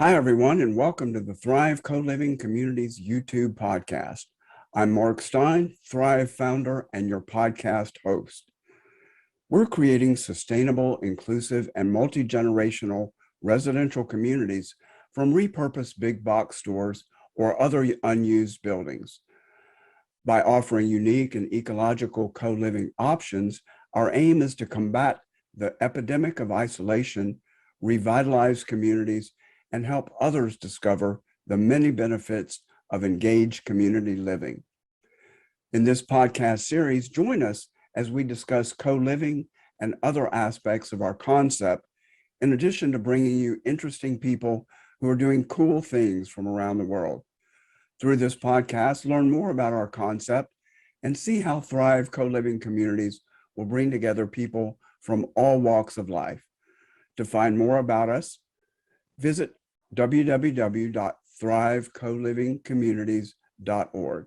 Hi, everyone, and welcome to the Thrive Co-Living Communities YouTube podcast. I'm Mark Stein, Thrive founder and your podcast host. We're creating sustainable, inclusive, and multi-generational residential communities from repurposed big box stores or other unused buildings. By offering unique and ecological co-living options, our aim is to combat the epidemic of isolation, revitalize communities, and help others discover the many benefits of engaged community living. In this podcast series, join us as we discuss co-living and other aspects of our concept, in addition to bringing you interesting people who are doing cool things from around the world. Through this podcast, learn more about our concept and see how Thrive co-living communities will bring together people from all walks of life. To find more about us, visit www.thrivecolivingcommunities.org.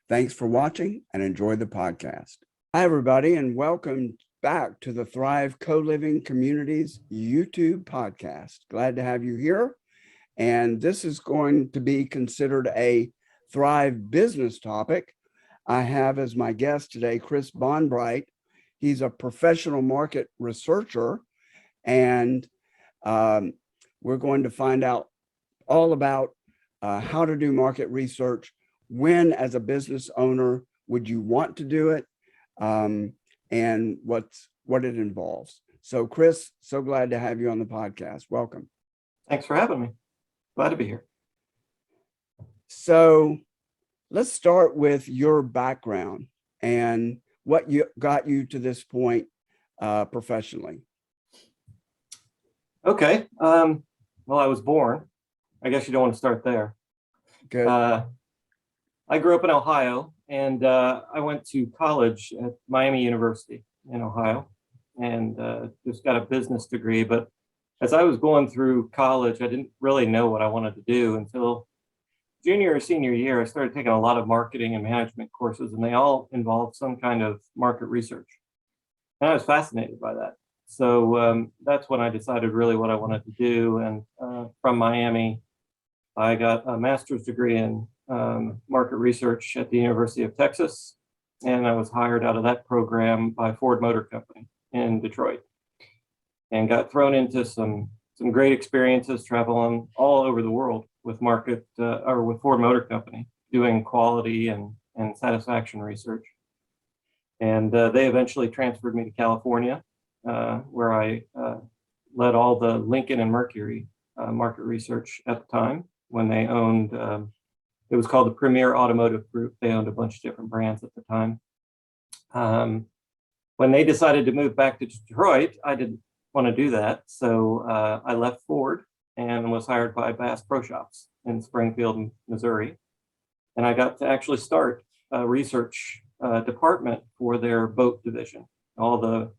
Thanks for watching and enjoy the podcast. Hi, everybody, and welcome back to the Thrive Co-Living Communities YouTube podcast. Glad to have you here. And this is going to be considered a Thrive business topic. I have as my guest today, Chris Bonbright. He's a professional market researcher, and we're going to find out all about how to do market research, when as a business owner would you want to do it, and what it involves. So Chris, so glad to have you on the podcast. Welcome. Thanks for having me. Glad to be here. So let's start with your background and what got you to this point professionally. Okay. Well, I was born. I guess you don't want to start there. Good. I grew up in Ohio, and I went to college at Miami University in Ohio, and just got a business degree. But as I was going through college, I didn't really know what I wanted to do until junior or senior year. I started taking a lot of marketing and management courses, and they all involved some kind of market research. And I was fascinated by that. So that's when I decided really what I wanted to do. And from Miami, I got a master's degree in market research at the University of Texas. And I was hired out of that program by Ford Motor Company in Detroit, and got thrown into some great experiences traveling all over the world with with Ford Motor Company, doing quality and satisfaction research. And they eventually transferred me to California, where I led all the Lincoln and Mercury market research at the time, when they owned, it was called the Premier Automotive Group. They owned a bunch of different brands at the time. When they decided to move back to Detroit, I didn't want to do that. So I left Ford and was hired by Bass Pro Shops in Springfield, Missouri. And I got to actually start a research department for their boat division, all the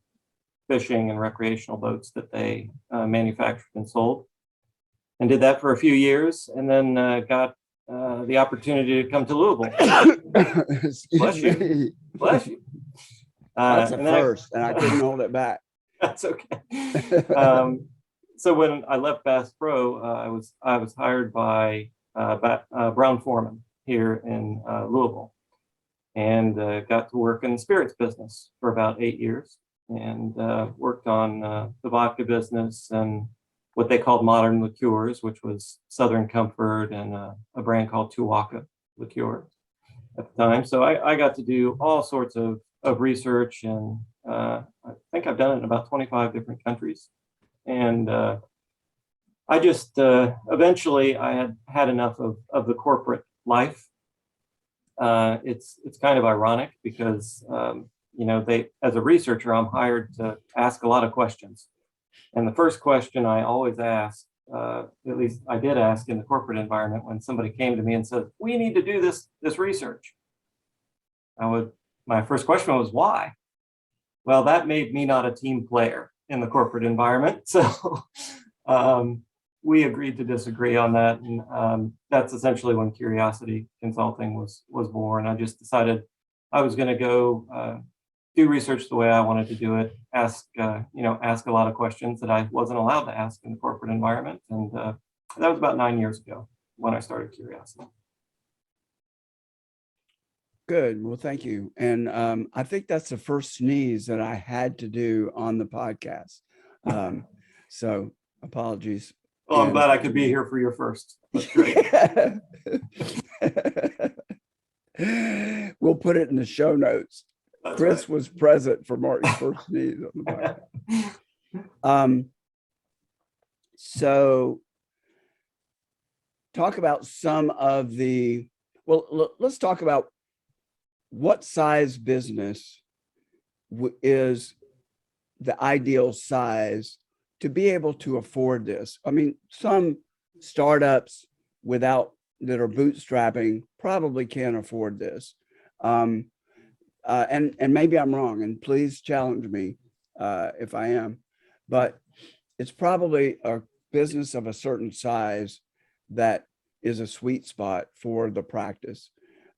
fishing and recreational boats that they manufactured and sold, and did that for a few years, and then got the opportunity to come to Louisville. Bless you. Bless you. That's a first, and I couldn't hold it back. That's okay. So when I left Bass Pro, I was hired by Brown Forman here in Louisville, and got to work in the spirits business for about 8 years, and worked on the vodka business and what they called modern liqueurs, which was Southern Comfort and a brand called Tuaca liqueur at the time. So I got to do all sorts of research, and I think I've done it in about 25 different countries. And I just eventually I had enough of the corporate life. It's kind of ironic because as a researcher, I'm hired to ask a lot of questions. And the first question I always ask, at least I did ask in the corporate environment, when somebody came to me and said, "We need to do this research," my first question was, why? Well, that made me not a team player in the corporate environment. So we agreed to disagree on that. And that's essentially when Curiosity Consulting was born. I just decided I was going to go do research the way I wanted to do it, ask a lot of questions that I wasn't allowed to ask in the corporate environment, and That was about 9 years ago when I started Curiosity. Good. Well, thank you. And I think that's the first sneeze that I had to do on the podcast. So apologies. Well, I'm glad I could be here for your first. That's great. We'll put it in the show notes. That's Chris right. was present for Mark's first sneeze on the podcast. So talk about some of the, well, let's talk about what size business is the ideal size to be able to afford this. I mean, some startups that are bootstrapping probably can't afford this. And maybe I'm wrong, and please challenge me if I am, but it's probably a business of a certain size that is a sweet spot for the practice.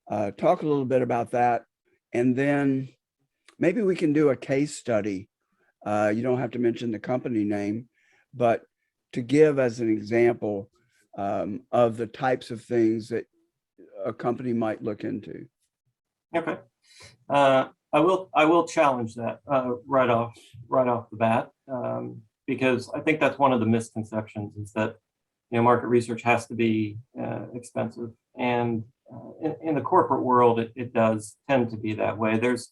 Talk a little bit about that, and then maybe we can do a case study. You don't have to mention the company name, but to give as an example of the types of things that a company might look into. Okay. I will challenge that right off the bat, because I think that's one of the misconceptions is that, you know, market research has to be expensive, and in the corporate world, it does tend to be that way. There's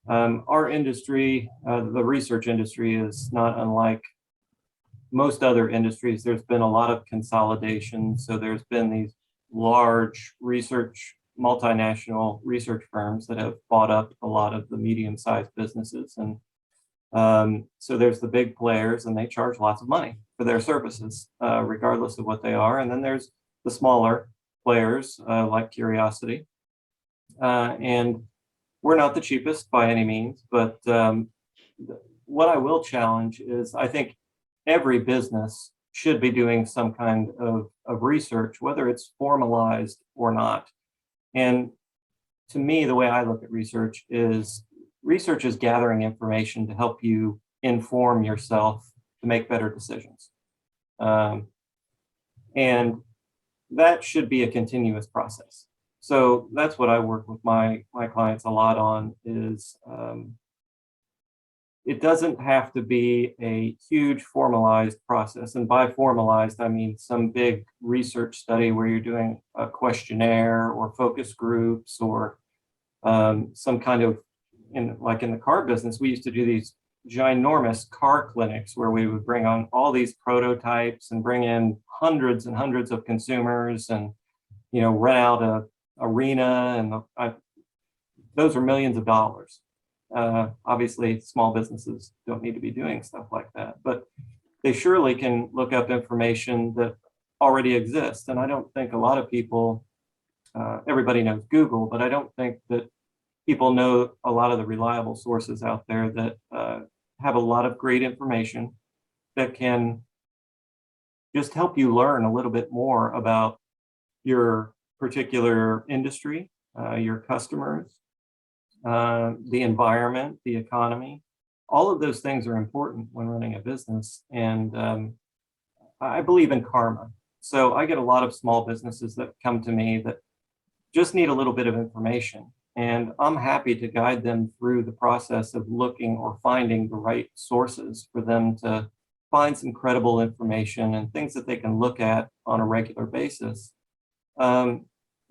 our industry, the research industry, is not unlike most other industries. There's been a lot of consolidation. So there's been these large multinational research firms that have bought up a lot of the medium-sized businesses. And so there's the big players, and they charge lots of money for their services, regardless of what they are. And then there's the smaller players like Curiosity. And we're not the cheapest by any means, but what I will challenge is I think every business should be doing some kind of research, whether it's formalized or not. And to me, the way I look at research is gathering information to help you inform yourself to make better decisions. And that should be a continuous process. So that's what I work with my clients a lot on is it doesn't have to be a huge formalized process. And by formalized, I mean some big research study where you're doing a questionnaire or focus groups or some kind of, like in the car business, we used to do these ginormous car clinics where we would bring on all these prototypes and bring in hundreds and hundreds of consumers and, you know, rent out a arena, and those are millions of dollars. Obviously, small businesses don't need to be doing stuff like that, but they surely can look up information that already exists. And I don't think a lot of people, everybody knows Google, but I don't think that people know a lot of the reliable sources out there that have a lot of great information that can just help you learn a little bit more about your particular industry, your customers, the environment, the economy. All of those things are important when running a business. And I believe in karma. So I get a lot of small businesses that come to me that just need a little bit of information. And I'm happy to guide them through the process of looking or finding the right sources for them to find some credible information and things that they can look at on a regular basis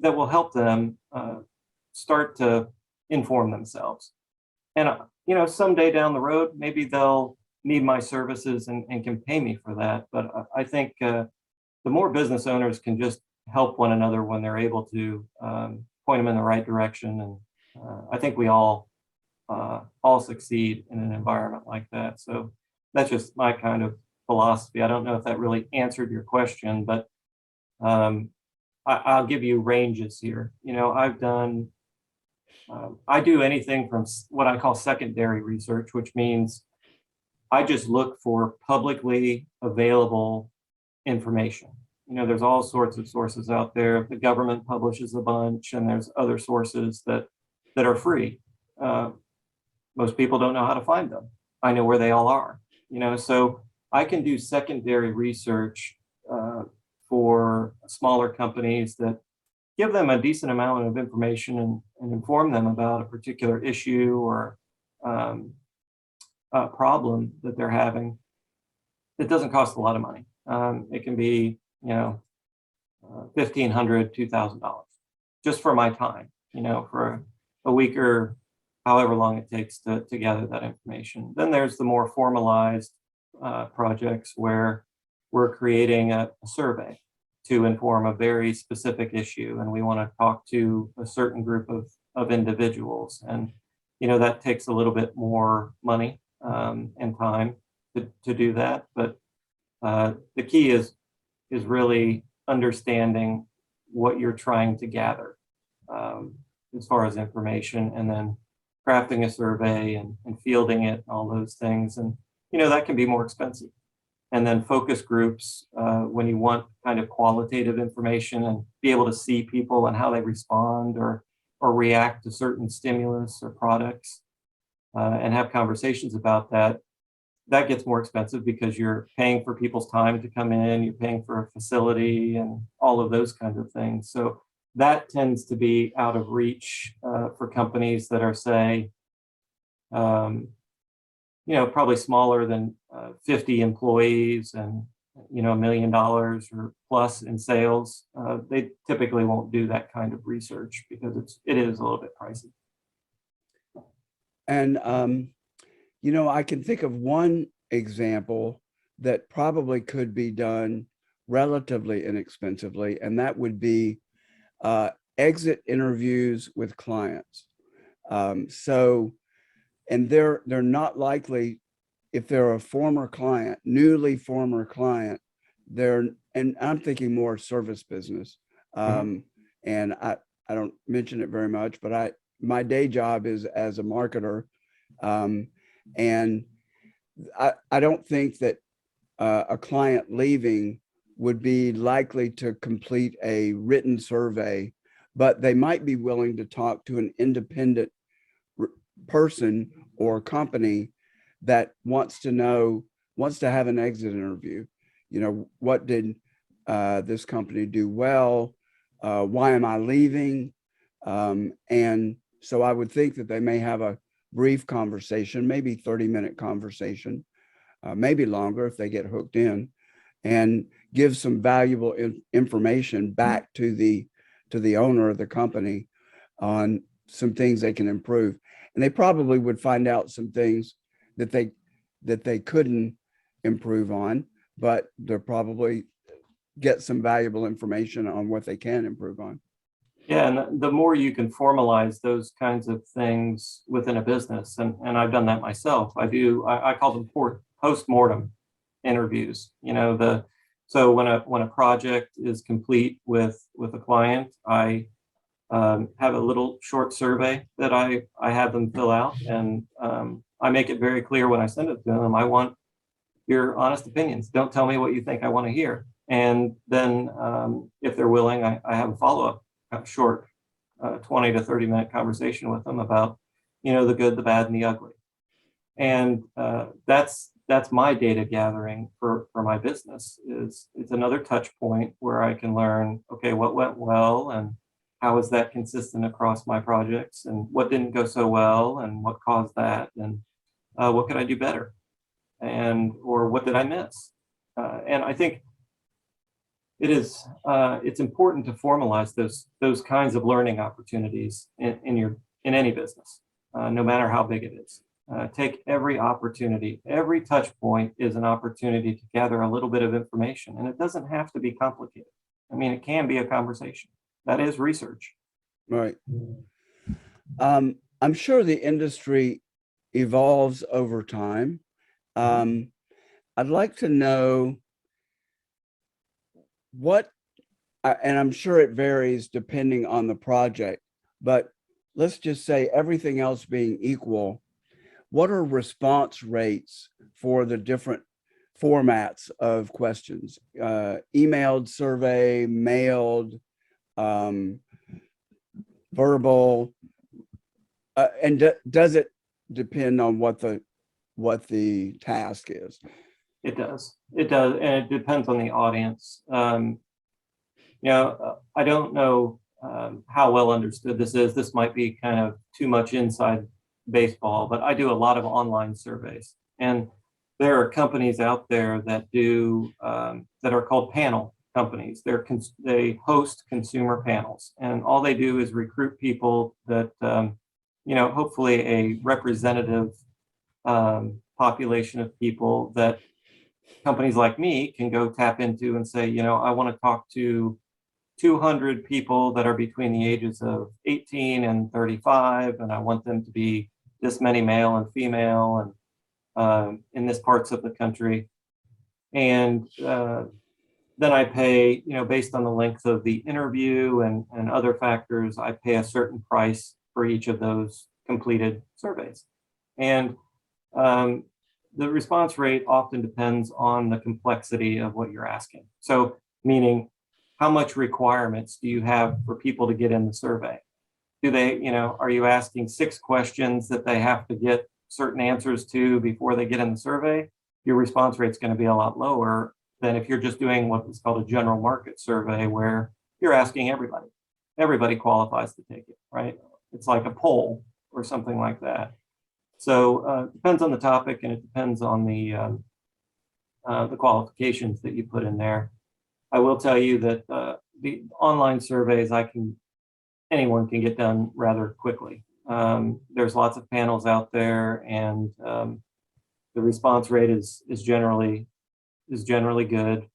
that will help them start to inform themselves. And, you know, someday down the road, maybe they'll need my services and can pay me for that. But I think the more business owners can just help one another when they're able to point them in the right direction. And I think we all succeed in an environment like that. So that's just my kind of philosophy. I don't know if that really answered your question, but I'll give you ranges here. You know, I do anything from what I call secondary research, which means I just look for publicly available information. You know, there's all sorts of sources out there. The government publishes a bunch, and there's other sources that are free. Most people don't know how to find them. I know where they all are. You know, so I can do secondary research for smaller companies that give them a decent amount of information and inform them about a particular issue or a problem that they're having. It doesn't cost a lot of money. It can be, $1,500, $2,000 just for my time, for a week or however long it takes to gather that information. Then there's the more formalized projects where we're creating a survey to inform a very specific issue, and we want to talk to a certain group of individuals, and that takes a little bit more money and time to do that. But the key is really understanding what you're trying to gather as far as information, and then crafting a survey and fielding it and all those things. And that can be more expensive. And then focus groups, when you want kind of qualitative information and be able to see people and how they respond or react to certain stimulus or products, and have conversations about that, that gets more expensive because you're paying for people's time to come in, you're paying for a facility and all of those kinds of things. So that tends to be out of reach for companies that are, say, probably smaller than 50 employees and, $1 million or plus in sales. They typically won't do that kind of research because it is a little bit pricey. And, I can think of one example that probably could be done relatively inexpensively, and that would be exit interviews with clients. And they're not likely, if they're a former client, newly former client, and I'm thinking more service business. And I don't mention it very much, but my day job is as a marketer. And I don't think that a client leaving would be likely to complete a written survey, but they might be willing to talk to an independent person or company that wants to have an exit interview. What did this company do well? Why am I leaving? And so I would think that they may have a brief conversation, maybe 30-minute conversation, maybe longer if they get hooked in, and give some valuable information back to the owner of the company on some things they can improve. And they probably would find out some things that they couldn't improve on, but they'll probably get some valuable information on what they can improve on. Yeah, and the more you can formalize those kinds of things within a business, and I've done that myself. I call them post-mortem interviews. So when a project is complete with a client, I have a little short survey that I have them fill out, and I make it very clear when I send it to them. I want your honest opinions. Don't tell me what you think I want to hear. And then if they're willing, I have a follow-up short 20 to 30-minute conversation with them about, the good, the bad, and the ugly. And that's my data gathering for my business. It's another touch point where I can learn, okay, what went well and how is that consistent across my projects, and what didn't go so well and what caused that, and what could I do better, or what did I miss? And I think it's important to formalize those kinds of learning opportunities in any business, no matter how big it is. Take every opportunity. Every touch point is an opportunity to gather a little bit of information, and it doesn't have to be complicated. I mean, it can be a conversation. That is research. Right. I'm sure the industry evolves over time. I'd like to know and I'm sure it varies depending on the project, but let's just say everything else being equal, what are response rates for the different formats of questions? Emailed, survey, mailed, verbal, and does it depend on what the task is? It does, and it depends on the audience. I don't know how well understood this is. This might be kind of too much inside baseball, but I do a lot of online surveys. And there are companies out there that do that are called panel companies. They host consumer panels, and all they do is recruit people that hopefully a representative population of people that companies like me can go tap into and say, I want to talk to 200 people that are between the ages of 18 and 35, and I want them to be this many male and female, and in this parts of the country. And then I pay, based on the length of the interview and other factors, I pay a certain price for each of those completed surveys. And the response rate often depends on the complexity of what you're asking. So, meaning, how much requirements do you have for people to get in the survey? Do they, are you asking 6 questions that they have to get certain answers to before they get in the survey? Your response rate is going to be a lot lower than if you're just doing what is called a general market survey, where you're asking everybody. Everybody qualifies to take it, right? It's like a poll or something like that. So it depends on the topic, and it depends on the qualifications that you put in there. I will tell you that the online surveys anyone can get done rather quickly. There's lots of panels out there, and the response rate is generally good.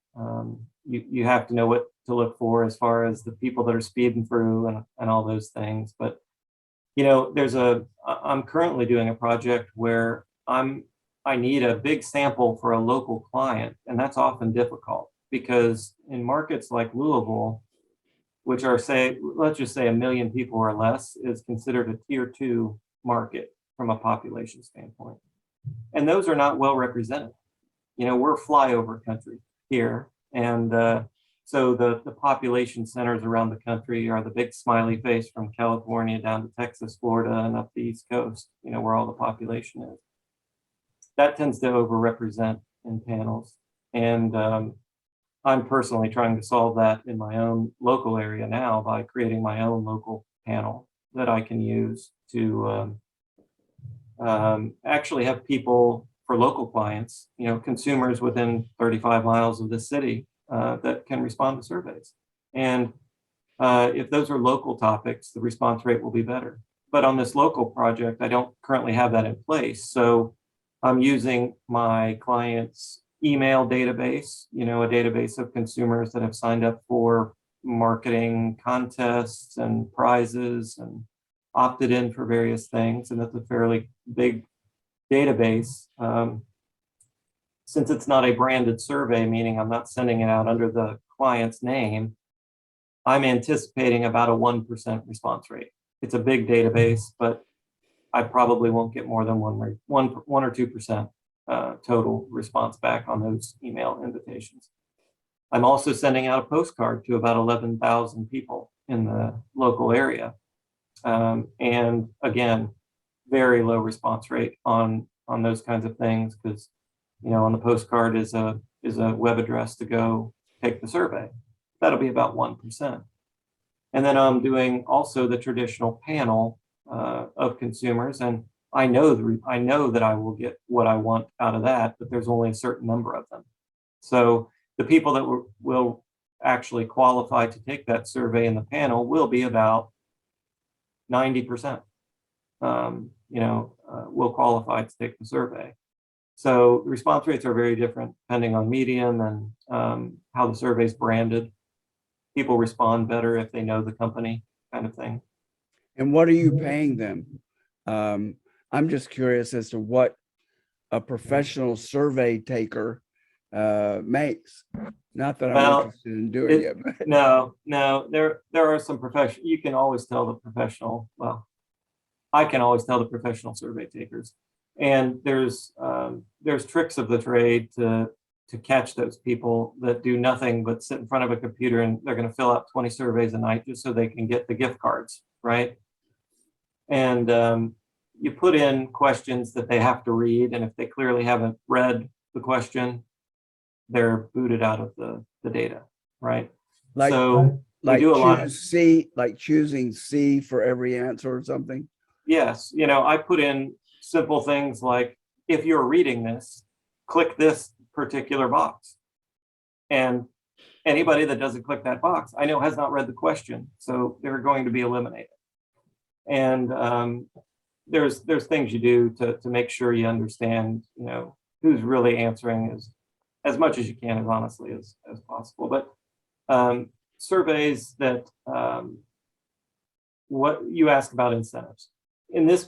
You have to know what to look for as far as the people that are speeding through and all those things. But I'm currently doing a project where I need a big sample for a local client, and that's often difficult because in markets like Louisville, which are, let's just say 1 million people or less, is considered a tier 2 market from a population standpoint. And those are not well represented. We're flyover country here. And so the population centers around the country are the big smiley face from California down to Texas, Florida, and up the East Coast, where all the population is. That tends to overrepresent in panels. And I'm personally trying to solve that in my own local area now by creating my own local panel that I can use to actually have people for local clients, consumers within 35 miles of the city that can respond to surveys. And if those are local topics, the response rate will be better. But on this local project, I don't currently have that in place. So I'm using my client's email database, a database of consumers that have signed up for marketing contests and prizes and opted in for various things. And that's a fairly big database. Since it's not a branded survey, meaning I'm not sending it out under the client's name, I'm anticipating about a 1% response rate. It's a big database, but I probably won't get more than 1 or 2% total response back on those email invitations. I'm also sending out a postcard to about 11,000 people in the local area. And again, very low response rate on those kinds of things, because on the postcard is a web address to go take the survey. That'll be about 1%. And then I'm doing also the traditional panel of consumers, and I know that I will get what I want out of that, but there's only a certain number of them. So the people that will actually qualify to take that survey in the panel will be about 90%. Will qualify to take the survey. So the response rates are very different depending on medium and how the survey is branded. People respond better if they know the company, kind of thing. And what are you paying them? I'm just curious as to what a professional survey taker makes. Not that I'm interested in doing it. But. No, there are some professional. You can always tell the professional. Well, I can always tell the professional survey takers, and there's tricks of the trade to catch those people that do nothing but sit in front of a computer, and they're going to fill out 20 surveys a night just so they can get the gift cards, right? And you put in questions that they have to read, and if they clearly haven't read the question, they're booted out of the data, right? Like, So we like do a lot of, choose C, like choosing C for every answer or something. yes, I put in simple things like, if you're reading this, click this particular box. And anybody that doesn't click that box, I know has not read the question. So they're going to be eliminated. And there's things you do to make sure you understand, who's really answering as much as you can, as honestly as possible. But surveys that, what you ask about incentives. In this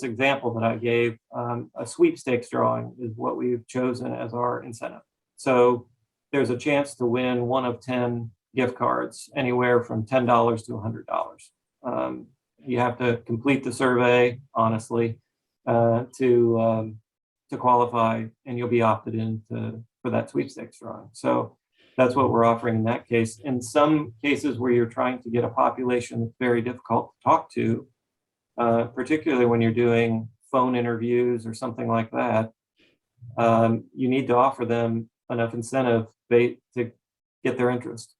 example that I gave, a sweepstakes drawing is what we've chosen as our incentive. So there's a chance to win one of 10 gift cards, anywhere from $10 to $100. You have to complete the survey honestly to qualify, and you'll be opted in for that sweepstakes drawing. So that's what we're offering in that case. In some cases where you're trying to get a population that's very difficult to talk to, particularly when you're doing phone interviews or something like that, you need to offer them enough incentive to get their interest.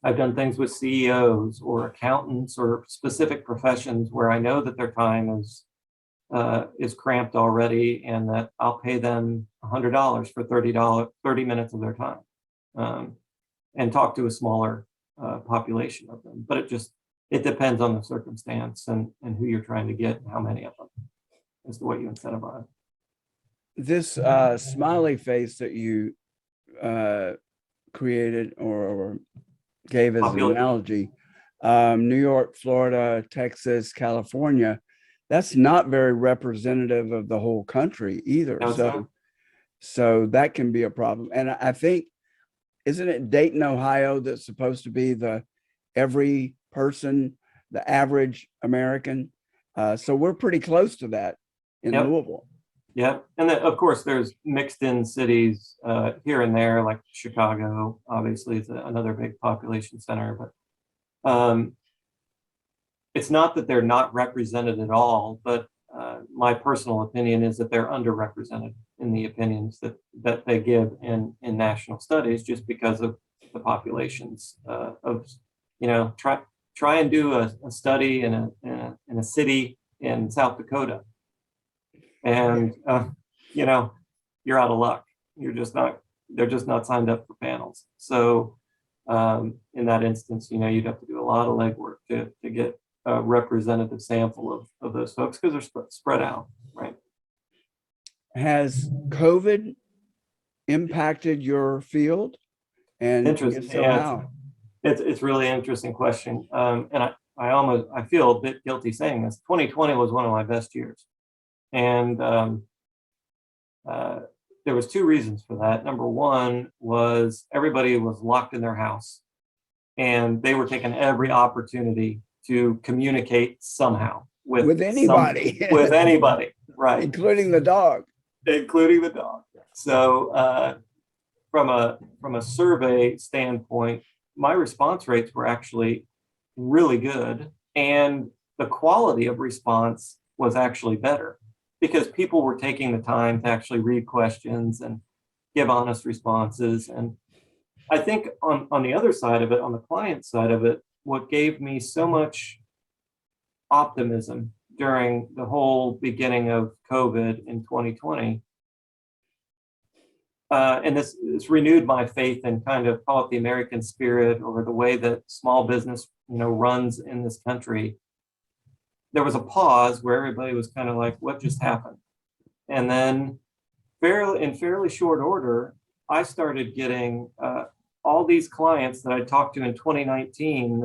I've done things with CEOs or accountants or specific professions where I know that their time is cramped already, and that I'll pay them $100 for 30 minutes of their time, and talk to a smaller population of them. But it depends on the circumstance and who you're trying to get and how many of them as to what you incentivize. This smiley face that you created or gave as an analogy, New York, Florida, Texas, California, that's not very representative of the whole country either. No, so that can be a problem. And I think, isn't it Dayton, Ohio, that's supposed to be every person, the average American? So we're pretty close to that in Louisville. Yeah, and then of course there's mixed in cities here and there, like Chicago obviously is another big population center, but it's not that they're not represented at all, but my personal opinion is that they're underrepresented in the opinions that they give in national studies, just because of the populations try and do a study in a city in South Dakota, and you're out of luck. They're just not signed up for panels. So in that instance, you'd have to do a lot of legwork to get a representative sample of those folks, because they're spread out, right? Has COVID impacted your field? And interesting. So how? It's really interesting question. And I feel a bit guilty saying this. 2020 was one of my best years. And there was two reasons for that. Number one was everybody was locked in their house, and they were taking every opportunity to communicate somehow with anybody. With anybody, right? Including the dog. So from a survey standpoint, my response rates were actually really good, and the quality of response was actually better, because people were taking the time to actually read questions and give honest responses. And I think on the other side of it, on the client side of it, what gave me so much optimism during the whole beginning of COVID in 2020, and this renewed my faith in kind of, call it the American spirit, or the way that small business runs in this country. There was a pause where everybody was kind of like, what just happened? And then in fairly short order, I started getting all these clients that I talked to in 2019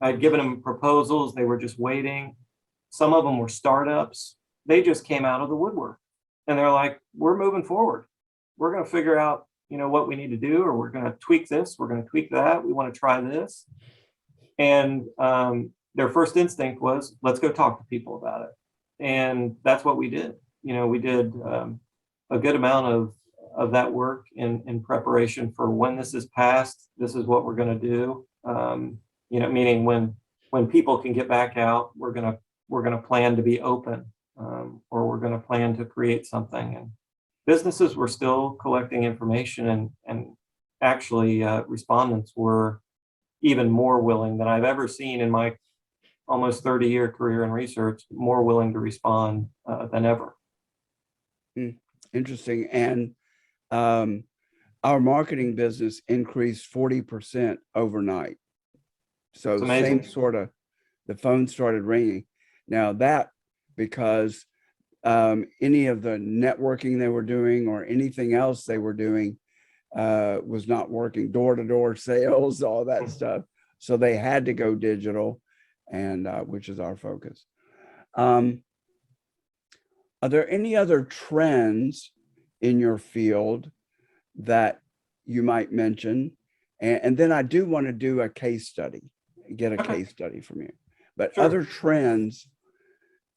I'd given them proposals. They were just waiting. Some of them were startups. They just came out of the woodwork, and they're like, we're moving forward. We're going to figure out, what we need to do, or we're going to tweak this. We're going to tweak that. We want to try this. And their first instinct was, let's go talk to people about it. And that's what we did. We did a good amount of that work in preparation for when this is passed. This is what we're going to do. Meaning when people can get back out, we're going to plan to be open, or we're going to plan to create something. And businesses were still collecting information and actually respondents were even more willing than I've ever seen in my almost 30-year career in research, more willing to respond than ever. Interesting. And our marketing business increased 40% overnight. So same sort of, the phone started ringing. Now that, because any of the networking they were doing or anything else they were doing was not working, door-to-door sales, all that stuff. So they had to go digital, and which is our focus. Are there any other trends in your field that you might mention? And then I do want to do a case study, get a case study from you. But other trends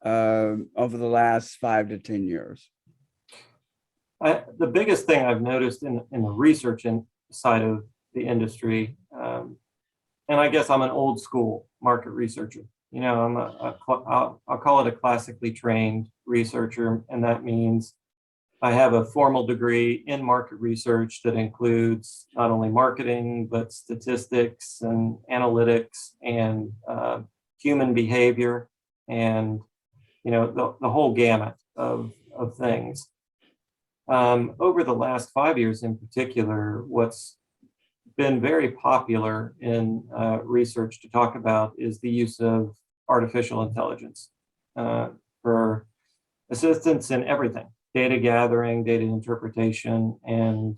over the last 5 to 10 years? The biggest thing I've noticed in the research side of the industry, and I guess I'm an old school market researcher. You know, I'll call it a classically trained researcher, and that means I have a formal degree in market research that includes not only marketing, but statistics and analytics and human behavior and, you know, the whole gamut of things. Over the last 5 years in particular, what's been very popular in research to talk about is the use of artificial intelligence for assistance in everything, data gathering, data interpretation, and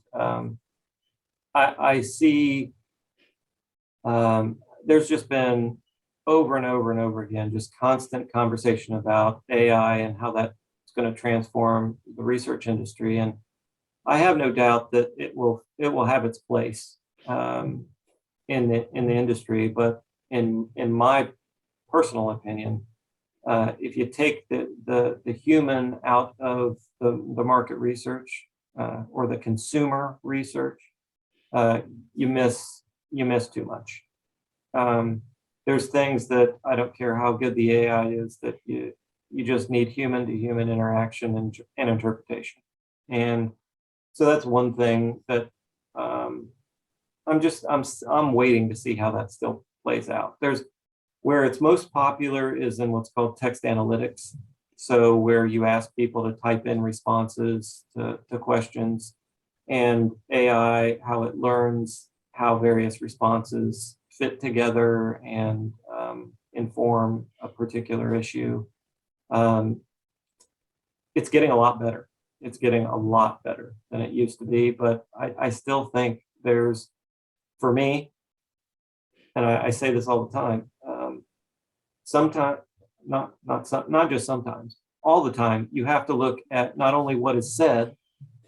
I see there's just been over and over and over again, just constant conversation about AI and how that's going to transform the research industry. And I have no doubt that it will have its place in the industry. But in my personal opinion, if you take the human out of the market research or the consumer research, you miss too much. There's things that I don't care how good the AI is, that you just need human to human interaction and interpretation. And so that's one thing that I'm waiting to see how that still plays out. There's where it's most popular is in what's called text analytics. So where you ask people to type in responses to questions, and AI, how it learns how various responses fit together and inform a particular issue. It's getting a lot better. It's getting a lot better than it used to be, but I still think there's, for me, and I say this all the time, sometimes, not just sometimes, all the time, you have to look at not only what is said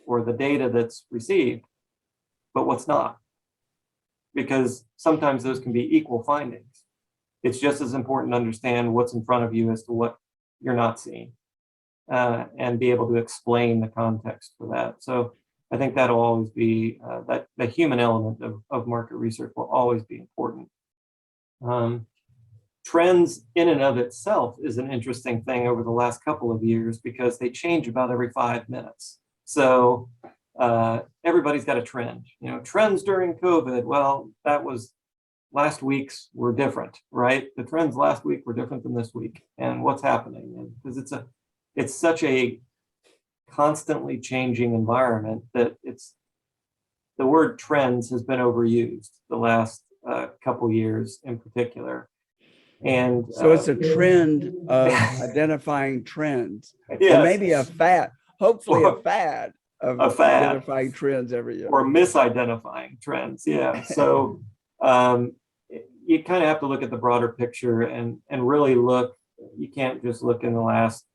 or the data that's received, but what's not. Because sometimes those can be equal findings. It's just as important to understand what's in front of you as to what you're not seeing, and be able to explain the context for that. So I think that'll always be, that the human element of market research will always be important. Trends in and of itself is an interesting thing over the last couple of years because they change about every 5 minutes. So everybody's got a trend. You know, trends during COVID, well, that was last week's were different, right? The trends last week were different than this week, and what's happening. And because it's such a constantly changing environment that the word trends has been overused the last couple years in particular. And so it's a trend of identifying trends, yes. Or maybe a fad, hopefully a fad of identifying trends every year. Or misidentifying trends, yeah. So you kind of have to look at the broader picture and really look. You can't just look in the last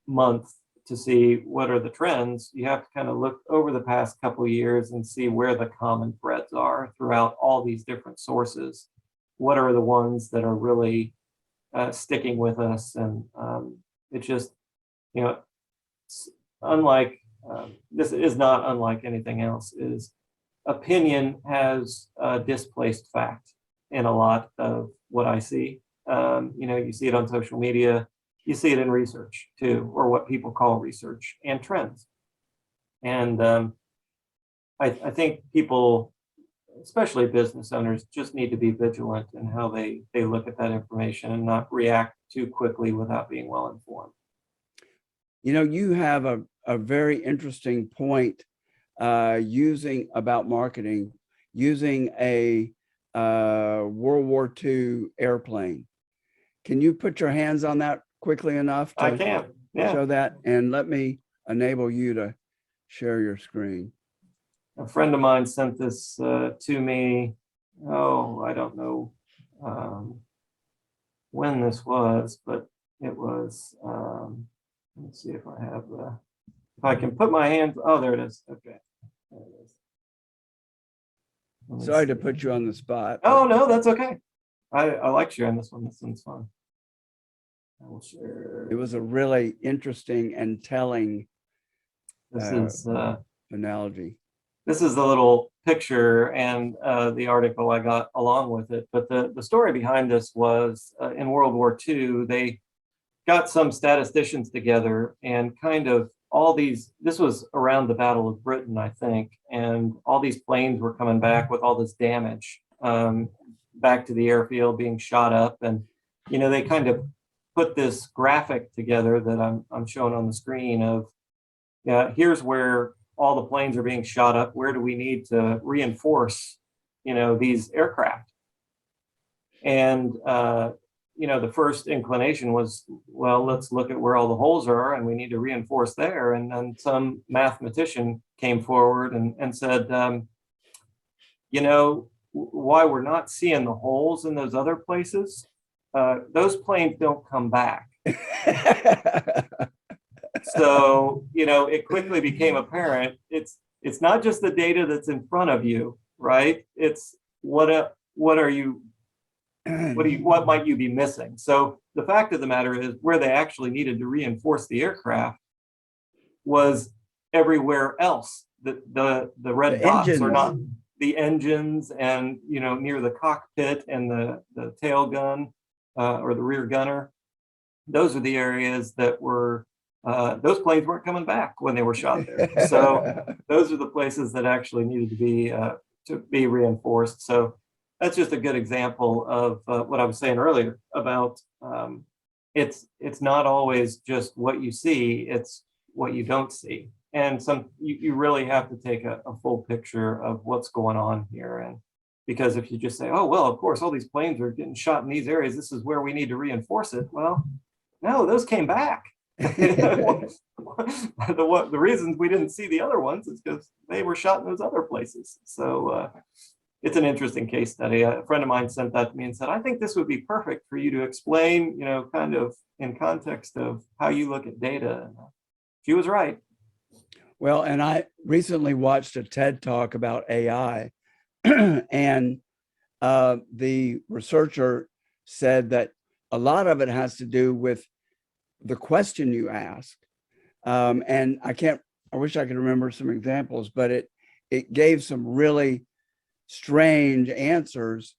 month to see what are the trends. You have to kind of look over the past couple of years and see where the common threads are throughout all these different sources. What are the ones that are really sticking with us? And it's just, you know, unlike, this is not unlike anything else, is opinion has displaced fact in a lot of what I see. You know, you see it on social media, you see it in research too, or what people call research and trends. And I think people especially business owners, just need to be vigilant in how they look at that information and not react too quickly without being well informed. You know, you have a very interesting point about marketing, using a World War II airplane. Can you put your hands on that quickly enough to I can, yeah. show that? And let me enable you to share your screen. A friend of mine sent this to me. Oh, I don't know when this was, but it was, let's see if I have if I can put my hands, oh, there it is. Okay. There it is. Sorry to put you on the spot. Oh, no, that's okay. I like sharing this one. This one's fun. I will share. It was a really interesting and telling analogy. This is the little picture and the article I got along with it. But the story behind this was in World War II, they got some statisticians together and kind of all these, this was around the Battle of Britain, I think, and all these planes were coming back with all this damage back to the airfield, being shot up. And, you know, they kind of put this graphic together that I'm showing on the screen of, yeah, here's where all the planes are being shot up. Where do we need to reinforce, you know, these aircraft? And, you know, the first inclination was, well, let's look at where all the holes are and we need to reinforce there. And then some mathematician came forward and said, you know, why we're not seeing the holes in those other places, those planes don't come back. So, you know, it quickly became apparent it's not just the data that's in front of you, right? It's what might you be missing? So the fact of the matter is, where they actually needed to reinforce the aircraft was everywhere else. The red dots are not the engines, and, you know, near the cockpit and the tail gun or the rear gunner. Those are the areas that were those planes weren't coming back when they were shot there. So those are the places that actually needed to be reinforced. So that's just a good example of what I was saying earlier about it's not always just what you see, it's what you don't see. And you really have to take a full picture of what's going on here. And because if you just say, oh, well, of course, all these planes are getting shot in these areas, this is where we need to reinforce it. Well, no, those came back. The reasons we didn't see the other ones is because they were shot in those other places. So it's an interesting case study. A friend of mine sent that to me and said, I think this would be perfect for you to explain, you know, kind of in context of how you look at data. And she was right. Well, and I recently watched a TED talk about AI, and the researcher said that a lot of it has to do with the question you ask. And I wish I could remember some examples, but it gave some really strange answers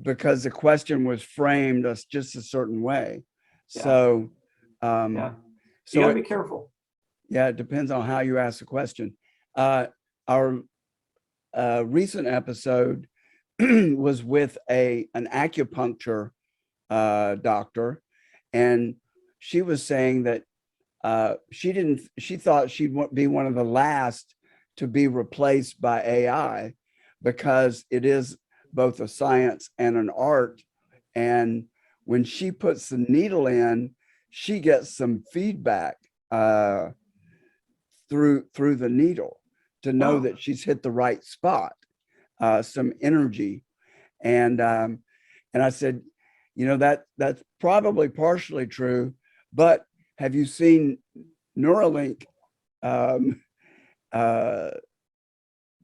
because the question was framed as just a certain way. Yeah. So, you gotta be careful. Yeah, it depends on how you ask the question. Our recent episode was with an acupuncture doctor, and she was saying that she thought she'd be one of the last to be replaced by AI because it is both a science and an art. And when she puts the needle in, she gets some feedback through the needle to know that she's hit the right spot, some energy. And I said, you know, that's probably partially true, but have you seen Neuralink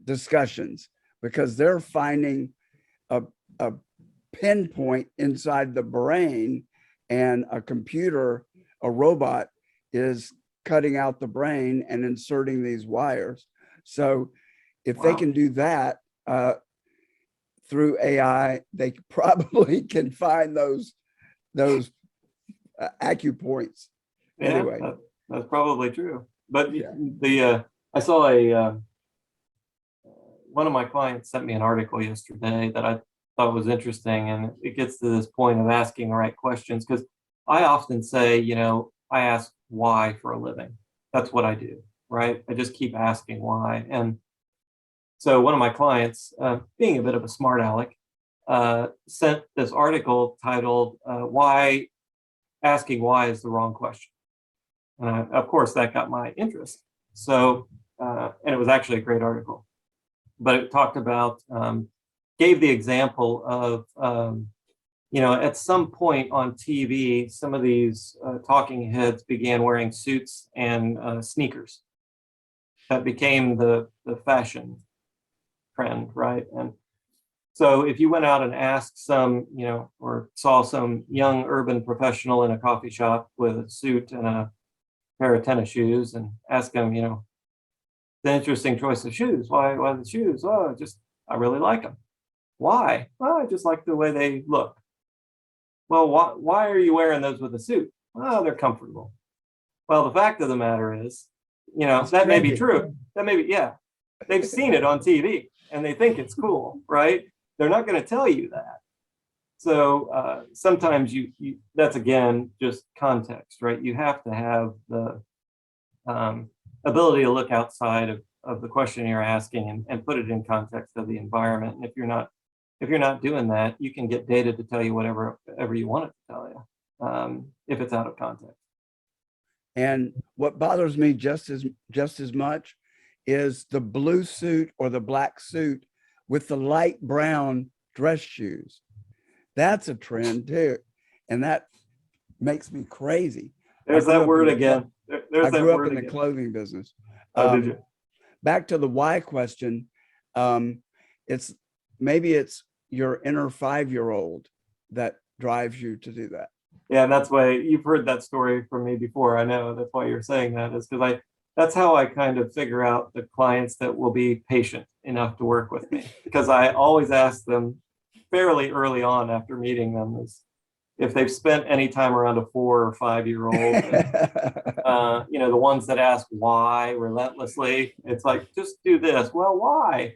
discussions? Because they're finding a pinpoint inside the brain, and a robot is cutting out the brain and inserting these wires. So if they can do that through AI, they probably can find those acupoints. Yeah, anyway, that's probably true. But yeah. I saw one of my clients sent me an article yesterday that I thought was interesting, and it gets to this point of asking the right questions, because I often say, I ask why for a living. That's what I do, right? I just keep asking why. And so one of my clients, being a bit of a smart aleck, sent this article titled "Why Asking Why is the Wrong Question." And of course, that got my interest. So, and it was actually a great article, but it talked about, gave the example of, at some point on TV, some of these talking heads began wearing suits and sneakers. That became the fashion trend, right? And so if you went out and asked some, or saw some young urban professional in a coffee shop with a suit and a pair of tennis shoes and ask them, the interesting choice of shoes. Why the shoes? Oh, I really like them. Why? Well, I just like the way they look. Well, why are you wearing those with a suit? Oh, they're comfortable. Well, the fact of the matter is, that may be true. That may be, yeah. They've seen it on TV and they think it's cool, right? They're not going to tell you that. So sometimes you that's, again, just context, right? You have to have the ability to look outside of the question you're asking and put it in context of the environment. And if you're not doing that, you can get data to tell you whatever you want it to tell you, if it's out of context. And what bothers me just as much is the blue suit or the black suit with the light brown dress shoes. That's a trend too. And that makes me crazy. There's that word again. I grew up in the clothing business. Oh, did you? Back to the why question. It's your inner 5-year-old that drives you to do that. Yeah, and that's why you've heard that story from me before. I know that's why you're saying that, is because that's how I kind of figure out the clients that will be patient enough to work with me, because I always ask them fairly early on after meeting them is if they've spent any time around a 4 or 5-year-old. The ones that ask why relentlessly, it's like, just do this. Well, why?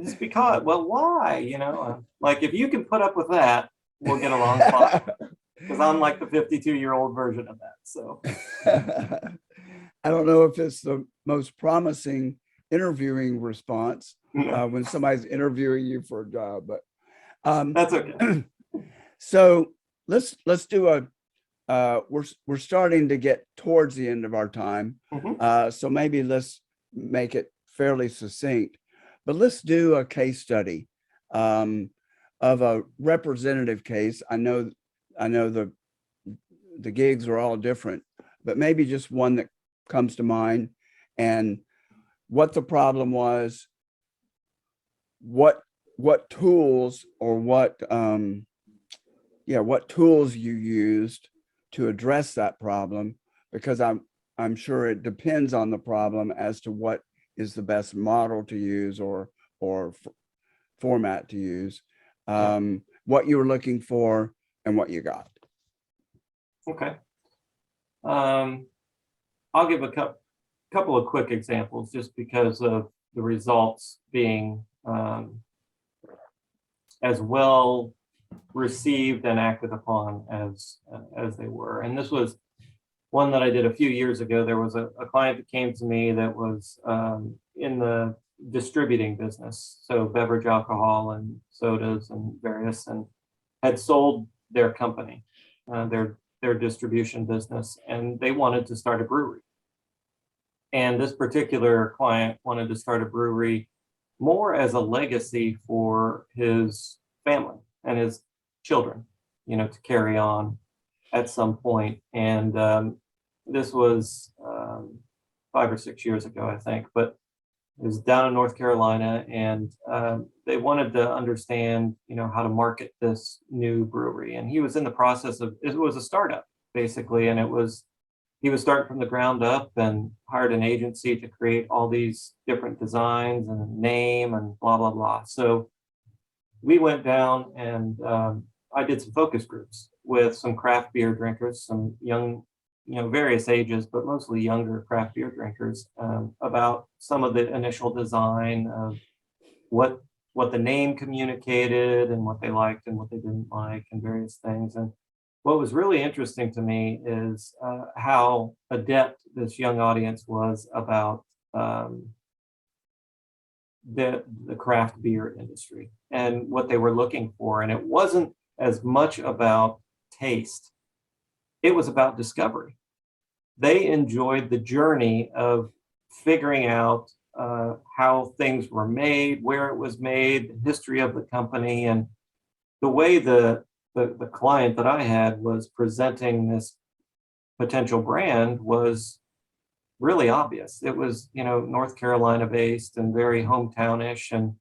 Just because. Well, why? Like, if you can put up with that, we'll get along fine. Because I'm like the 52-year-old version of that. So I don't know if it's the most promising interviewing response when somebody's interviewing you for a job, but that's okay. So let's do we're starting to get towards the end of our time. So maybe let's make it fairly succinct, but let's do a case study of a representative case. I know the gigs are all different, but maybe just one that comes to mind, and what the problem was, what tools or what tools you used to address that problem, because I'm sure it depends on the problem as to what is the best model to use or format to use, what you were looking for and what you got. Okay. I'll give a couple of quick examples just because of the results being as well received and acted upon as they were. And this was one that I did a few years ago. There was a client that came to me that was in the distributing business, so beverage alcohol and sodas and various, and had sold their company, their distribution business, and they wanted to start a brewery. And this particular client wanted to start a brewery more as a legacy for his family and his children, to carry on at some point. And this was 5 or 6 years ago, I think, but it was down in North Carolina, and they wanted to understand, how to market this new brewery. And he was in the process of, it was a startup basically, and he was starting from the ground up and hired an agency to create all these different designs and name and blah, blah, blah. So we went down and I did some focus groups with some craft beer drinkers, some young, various ages, but mostly younger craft beer drinkers, about some of the initial design of what the name communicated and what they liked and what they didn't like and various things. And what was really interesting to me is how adept this young audience was about the craft beer industry and what they were looking for. And it wasn't as much about taste, it was about discovery. They enjoyed the journey of figuring out how things were made, where it was made, the history of the company, and the way the client that I had was presenting this potential brand was really obvious. It was, North Carolina based and very hometownish, and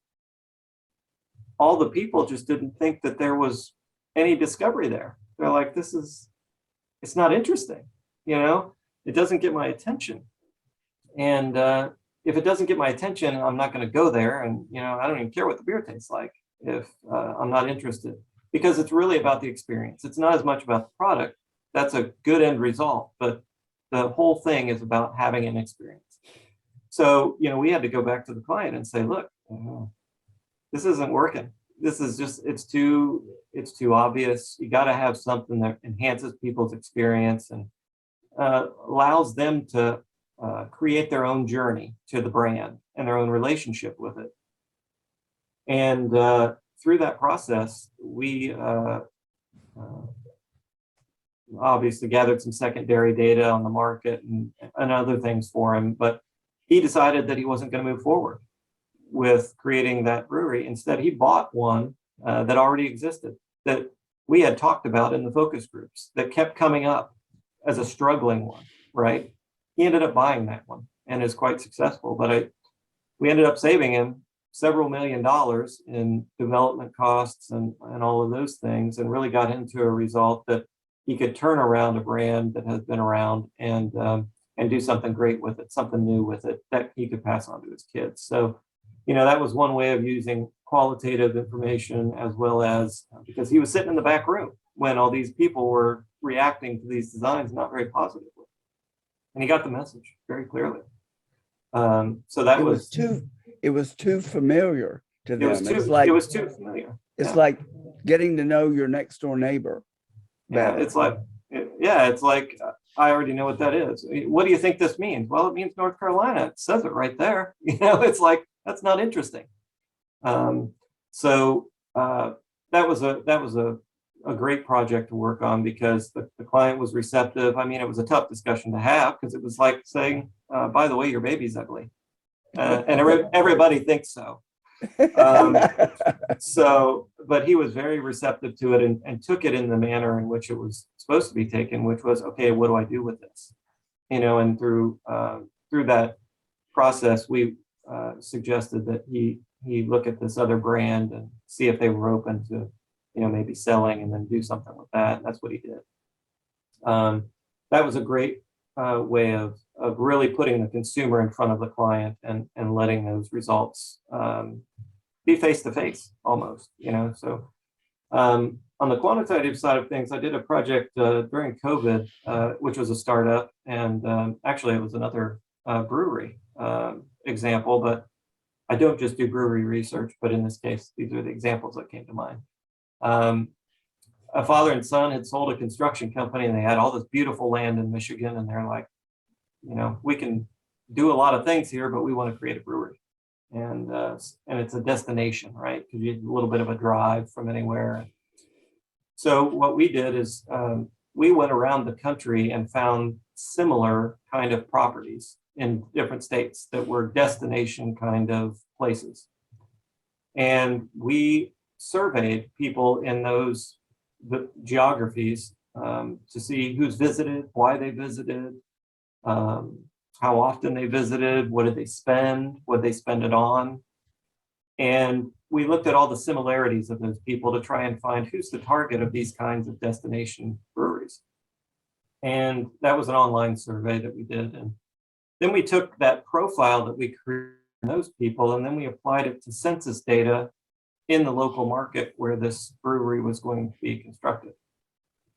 all the people just didn't think that there was any discovery there. They're like, it's not interesting, it doesn't get my attention. And if it doesn't get my attention, I'm not going to go there. And, I don't even care what the beer tastes like if I'm not interested, because it's really about the experience. It's not as much about the product. That's a good end result, but the whole thing is about having an experience. So, we had to go back to the client and say, look, this isn't working. This is just, it's too obvious. You got to have something that enhances people's experience and allows them to create their own journey to the brand and their own relationship with it. And through that process, we obviously gathered some secondary data on the market and other things for him, but he decided that he wasn't going to move forward with creating that brewery. Instead, he bought one that already existed, that we had talked about in the focus groups, that kept coming up as a struggling one, right? He ended up buying that one and is quite successful, but we ended up saving him several $1 million in development costs and all of those things, and really got him to a result that he could turn around a brand that has been around and do something great with it, something new with it that he could pass on to his kids. So, that was one way of using qualitative information, as well as because he was sitting in the back room when all these people were reacting to these designs not very positively. And he got the message very clearly. So that it was too familiar to them. It was too familiar. It's like getting to know your next door neighbor better. Yeah, it's like I already know what that is. What do you think this means? Well, it means North Carolina. It says it right there. It's like, that's not interesting. So that was a great project to work on, because the client was receptive. I mean, it was a tough discussion to have, because it was like saying, by the way, your baby's ugly. And everybody thinks so. But he was very receptive to it and took it in the manner in which it was supposed to be taken, which was, okay, what do I do with this? And through that process, we suggested that he look at this other brand and see if they were open to, maybe selling, and then do something with that. And that's what he did. That was a great way of really putting the consumer in front of the client and letting those results be face to face almost, So on the quantitative side of things, I did a project during COVID, which was a startup, and actually it was another brewery example, but I don't just do brewery research, but in this case, these are the examples that came to mind. A father and son had sold a construction company, and they had all this beautiful land in Michigan, and they're like, we can do a lot of things here, but we want to create a brewery. And it's a destination, right? Because you have a little bit of a drive from anywhere. So what we did is we went around the country and found similar kind of properties in different states that were destination kind of places. And we surveyed people in those geographies to see who's visited, why they visited, how often they visited, what did they spend, what did they spend it on. And we looked at all the similarities of those people to try and find who's the target of these kinds of destination breweries. And that was an online survey that we did. And then we took that profile that we created in those people, and then we applied it to census data in the local market where this brewery was going to be constructed.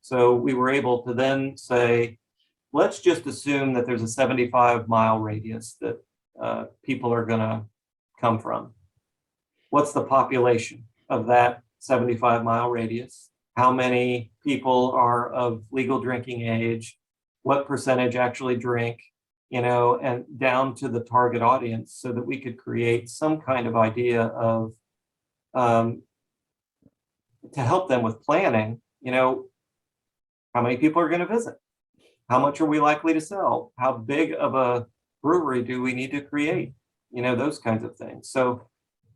So we were able to then say, let's just assume that there's a 75-mile radius that people are going to come from. what's the population of that 75-mile radius? How many people are of legal drinking age? What percentage actually drink? And down to the target audience, so that we could create some kind of idea of to help them with planning. How many people are going to visit? How much are we likely to sell? How big of a brewery do we need to create? Those kinds of things. So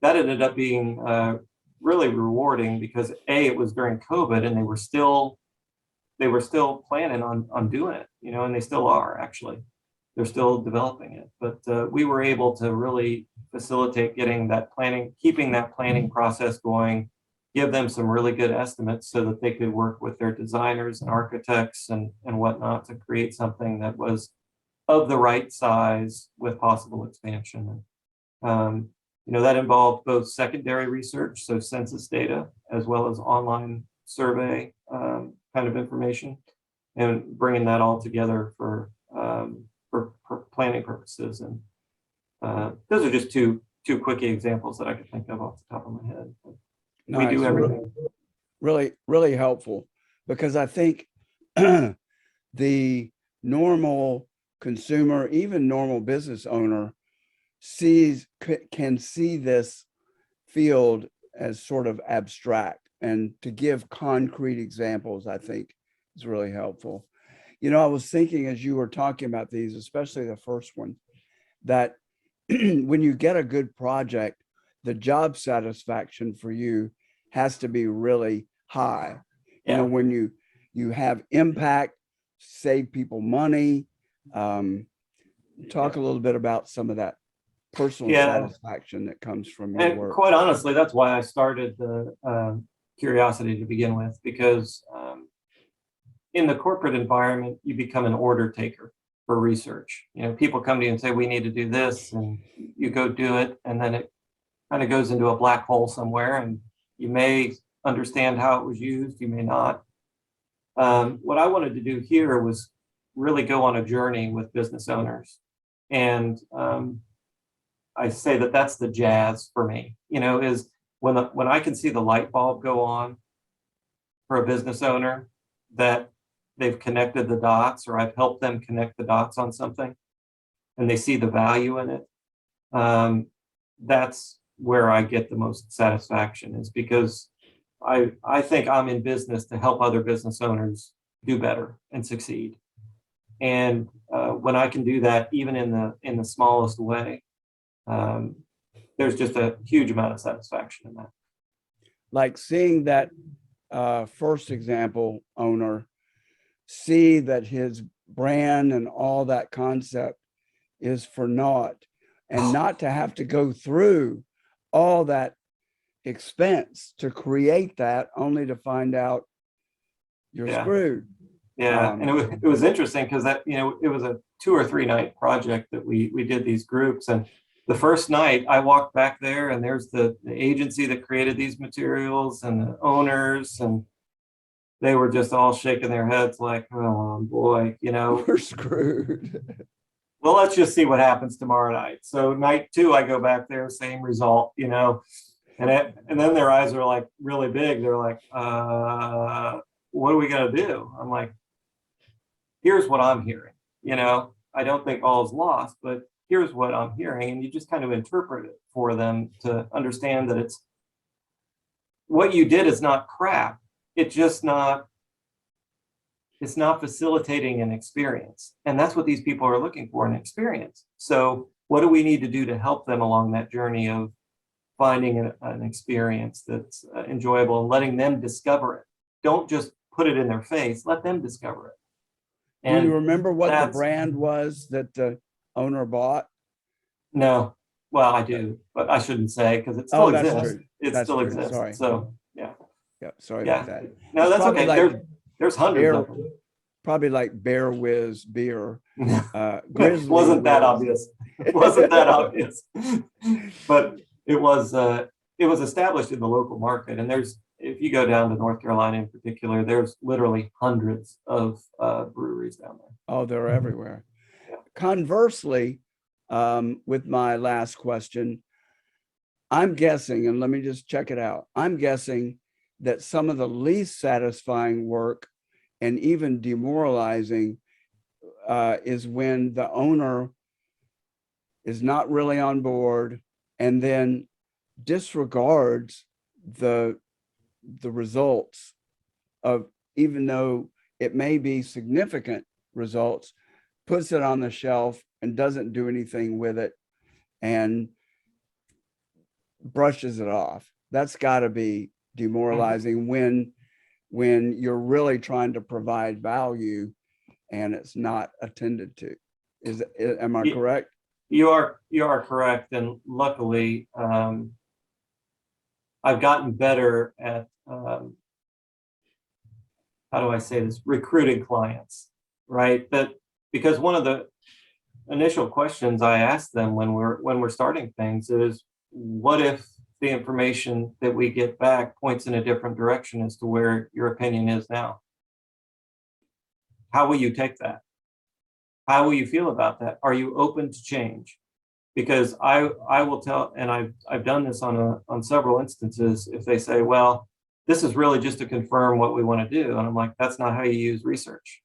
that ended up being really rewarding, because it was during COVID, and they were still planning on doing it, and they still are. Actually, they're still developing it, but we were able to really facilitate getting that planning, keeping that planning process going, give them some really good estimates so that they could work with their designers and architects and whatnot to create something that was of the right size with possible expansion. That involved both secondary research, so census data, as well as online survey kind of information, and bringing that all together for planning purposes. And those are just two quick examples that I could think of off the top of my head. We do everything. Really, really helpful, because I think the normal consumer, even normal business owner, can see this field as sort of abstract, and to give concrete examples, I think, is really helpful. I was thinking as you were talking about these, especially the first one, that when you get a good project, the job satisfaction for you has to be really high. Yeah. When you have impact, save people money. Talk a little bit about some of that personal satisfaction that comes from your work. Quite honestly, that's why I started the Curiosity to begin with, because in the corporate environment, you become an order taker for research. People come to you and say, we need to do this, and you go do it, and then it kind of goes into a black hole somewhere, and you may understand how it was used, you may not. What I wanted to do here was really go on a journey with business owners. And I say that that's the jazz for me, is when I can see the light bulb go on for a business owner, that they've connected the dots, or I've helped them connect the dots on something, and they see the value in it. That's where I get the most satisfaction, is because I think I'm in business to help other business owners do better and succeed. And when I can do that, even in the smallest way, there's just a huge amount of satisfaction in that. Like seeing that first example owner see that his brand and all that concept is for naught, and not to have to go through all that expense to create that, only to find out you're screwed. Yeah, and it was interesting, because that it was a 2 or 3 night project that we did these groups. And the first night I walked back there, and there's the agency that created these materials and the owners, and they were just all shaking their heads like, oh boy, we're screwed. Well, let's just see what happens tomorrow night. So night 2, I go back there, same result, and then their eyes are like really big. They're like, what are we gonna do? I'm like, here's what I'm hearing. I don't think all is lost, but here's what I'm hearing. And you just kind of interpret it for them to understand that it's what you did is not crap. It's not facilitating an experience. And that's what these people are looking for, an experience. So what do we need to do to help them along that journey of finding an experience that's enjoyable, and letting them discover it? Don't just put it in their face, let them discover it. And do you remember what the brand was that the owner bought? No. Well, I do, but I shouldn't say, because it still exists. It still exists. Sorry. So yeah. Yeah, sorry about that. No, that's okay. Like there's hundreds of them. Probably like Bear Whiz beer. Wasn't that obvious? Wasn't that obvious? But it was established in the local market, and if you go down to North Carolina in particular, there's literally hundreds of breweries down there. Oh, they're everywhere. Yeah. Conversely, with my last question, I'm guessing, and let me just check it out. I'm guessing that some of the least satisfying work and even demoralizing is when the owner is not really on board and then disregards the results of, even though it may be significant results, puts it on the shelf and doesn't do anything with it and brushes it off. That's got to be demoralizing when you're really trying to provide value and it's not attended to. Am I correct? You are correct, and luckily, I've gotten better at how do I say this? Recruiting clients, right? That because one of the initial questions I ask them when we're starting things is, what if the information that we get back points in a different direction as to where your opinion is now? How will you take that? How will you feel about that? Are you open to change? Because I will tell, and I've done this on several instances. If they say, well, this is really just to confirm what we want to do, and I'm like, that's not how you use research.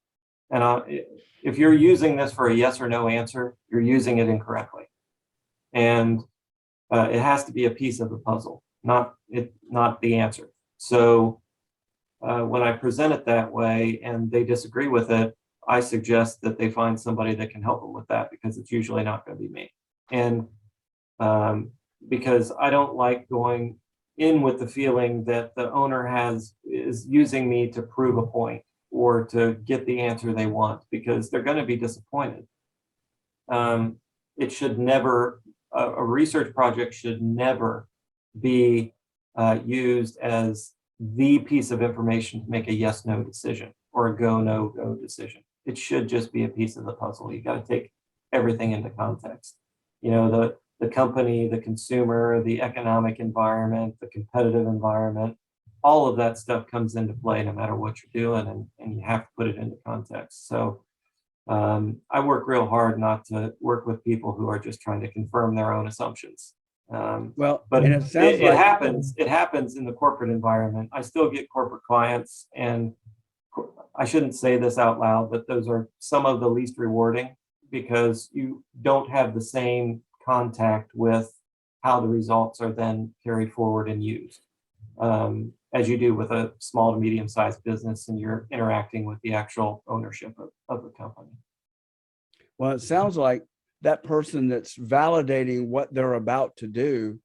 And if you're using this for a yes or no answer, you're using it incorrectly. And it has to be a piece of the puzzle, not the answer. So when I present it that way and they disagree with it, I suggest that they find somebody that can help them with that, because it's usually not going to be me. And because I don't like going in with the feeling that the owner is using me to prove a point or to get the answer they want, because they're going to be disappointed. It should never, a research project should never be used as the piece of information to make a yes/no decision or a go/no-go decision. It should just be a piece of the puzzle. You got to take everything into context. You know, the company, the consumer, the economic environment, the competitive environment, all of that stuff comes into play no matter what you're doing, and you have to put it into context. So I work real hard not to work with people who are just trying to confirm their own assumptions. Well, but and it happens in the corporate environment. I still get corporate clients, and I shouldn't say this out loud, but those are some of the least rewarding, because you don't have the same contact with how the results are then carried forward and used as you do with a small to medium-sized business, and you're interacting with the actual ownership of the company. Well, it sounds like that person that's validating what they're about to do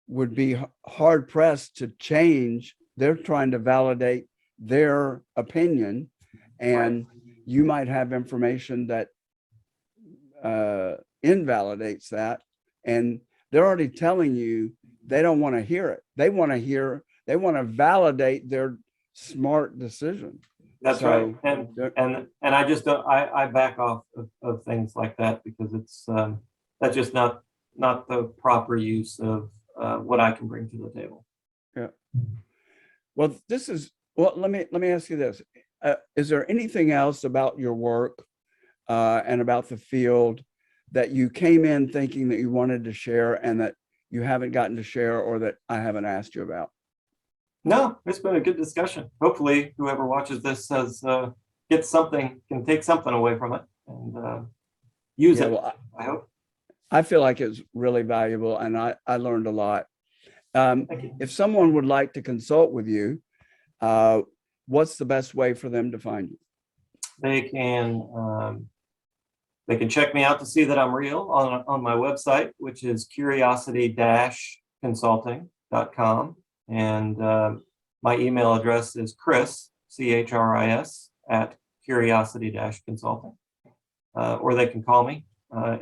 would be hard pressed to change. They're trying to validate their opinion, and you might have information that invalidates that, and they're already telling you they don't want to hear it. They want to validate their smart decision. That's right. And I just don't, I back off of things like that, because it's that's just not the proper use of what I can bring to the table. Yeah. Well, let me ask you this. Is there anything else about your work and about the field that you came in thinking that you wanted to share and that you haven't gotten to share, or that I haven't asked you about? No, it's been a good discussion. Hopefully whoever watches this can take something away from it and use it. Well, I hope. I feel like it's really valuable, and I learned a lot. Thank you. If someone would like to consult with you, what's the best way for them to find you? They can check me out to see that I'm real on my website, which is curiosity-consulting.com. And my email address is Chris, CHRIS, at curiosity-consulting. Or they can call me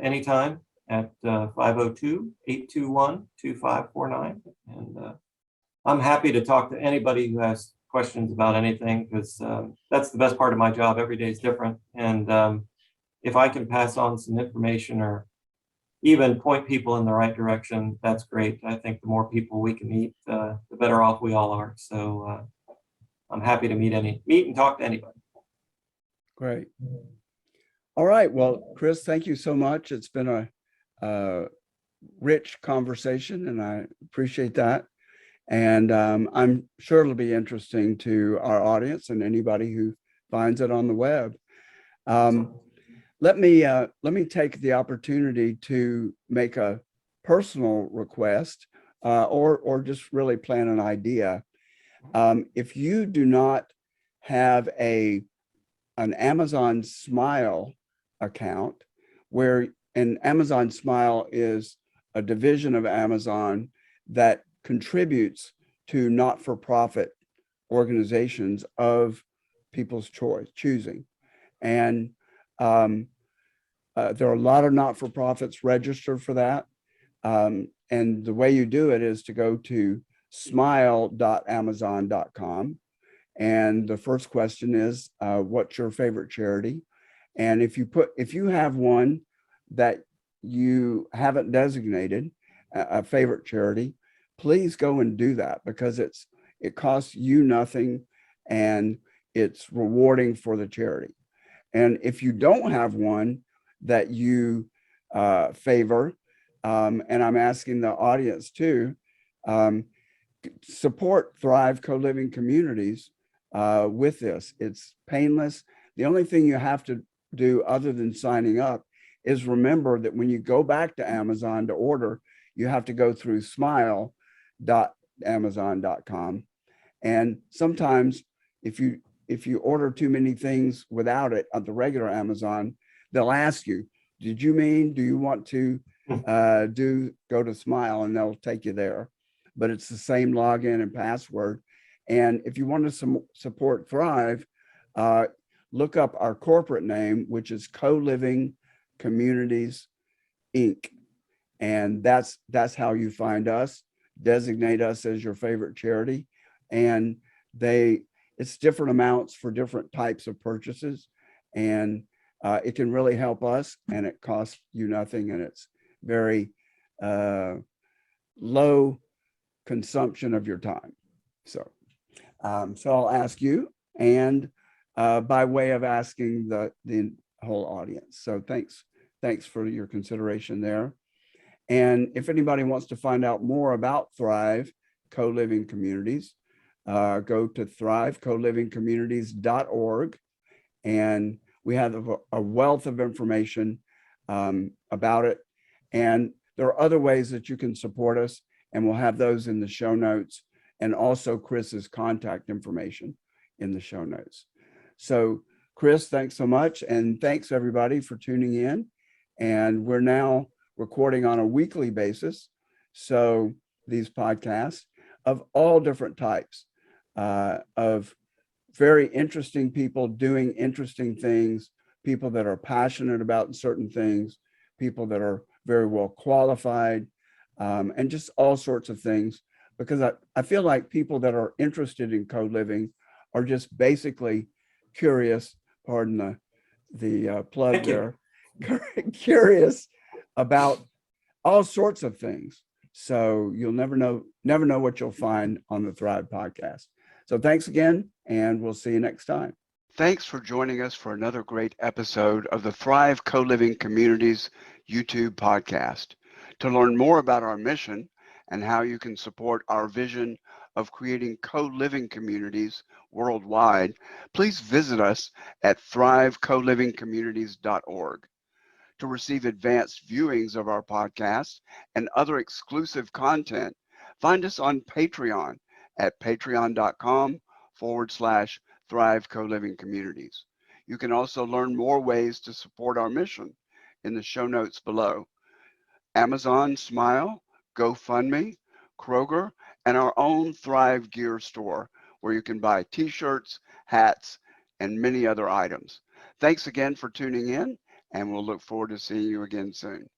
anytime at 502-821-2549. And I'm happy to talk to anybody who has questions about anything, because that's the best part of my job. Every day is different. And if I can pass on some information or even point people in the right direction, that's great. I think the more people we can meet, the better off we all are. So I'm happy to meet and talk to anybody. Great. All right. Well, Chris, thank you so much. It's been a rich conversation, and I appreciate that. And I'm sure it'll be interesting to our audience and anybody who finds it on the web. Um, let me take the opportunity to make a personal request, or just really plan an idea. If you do not have an Amazon Smile account, where an Amazon Smile is a division of Amazon that contributes to not-for-profit organizations of people's choosing. And there are a lot of not-for-profits registered for that. And the way you do it is to go to smile.amazon.com. And the first question is, what's your favorite charity? And if you have one that you haven't designated a favorite charity, please go and do that, because it costs you nothing and it's rewarding for the charity. And if you don't have one that you favor, and I'm asking the audience too, support Thrive Co-Living Communities with this. It's painless. The only thing you have to do other than signing up is remember that when you go back to Amazon to order, you have to go through smile.amazon.com. And sometimes if you order too many things without it on the regular Amazon, they'll ask you, do you want to go to Smile, and they'll take you there. But it's the same login and password. And if you want to support Thrive, look up our corporate name, which is Co-Living Communities, Inc. And that's how you find us. Designate us as your favorite charity. And it's different amounts for different types of purchases. And it can really help us, and it costs you nothing, and it's very low consumption of your time. So I'll ask you, and by way of asking the whole audience. So thanks for your consideration there. And if anybody wants to find out more about Thrive Co-Living Communities, go to thrivecolivingcommunities.org, and we have a wealth of information about it. And there are other ways that you can support us, and we'll have those in the show notes, and also Chris's contact information in the show notes. So Chris, thanks so much. And thanks everybody for tuning in. And we're now recording on a weekly basis. So these podcasts of all different types, of very interesting people doing interesting things, people that are passionate about certain things, people that are very well qualified, and just all sorts of things. Because I feel like people that are interested in co-living are just basically curious, pardon the plug there, curious about all sorts of things. So you'll never know what you'll find on the Thrive podcast. So thanks again, and we'll see you next time. Thanks for joining us for another great episode of the Thrive Co-Living Communities YouTube podcast. To learn more about our mission and how you can support our vision of creating co-living communities worldwide, please visit us at thrivecolivingcommunities.org. To receive advanced viewings of our podcast and other exclusive content, find us on Patreon at patreon.com/Thrive Co-Living Communities. You can also learn more ways to support our mission in the show notes below. Amazon Smile, GoFundMe, Kroger, and our own Thrive Gear store, where you can buy t-shirts, hats, and many other items. Thanks again for tuning in, and we'll look forward to seeing you again soon.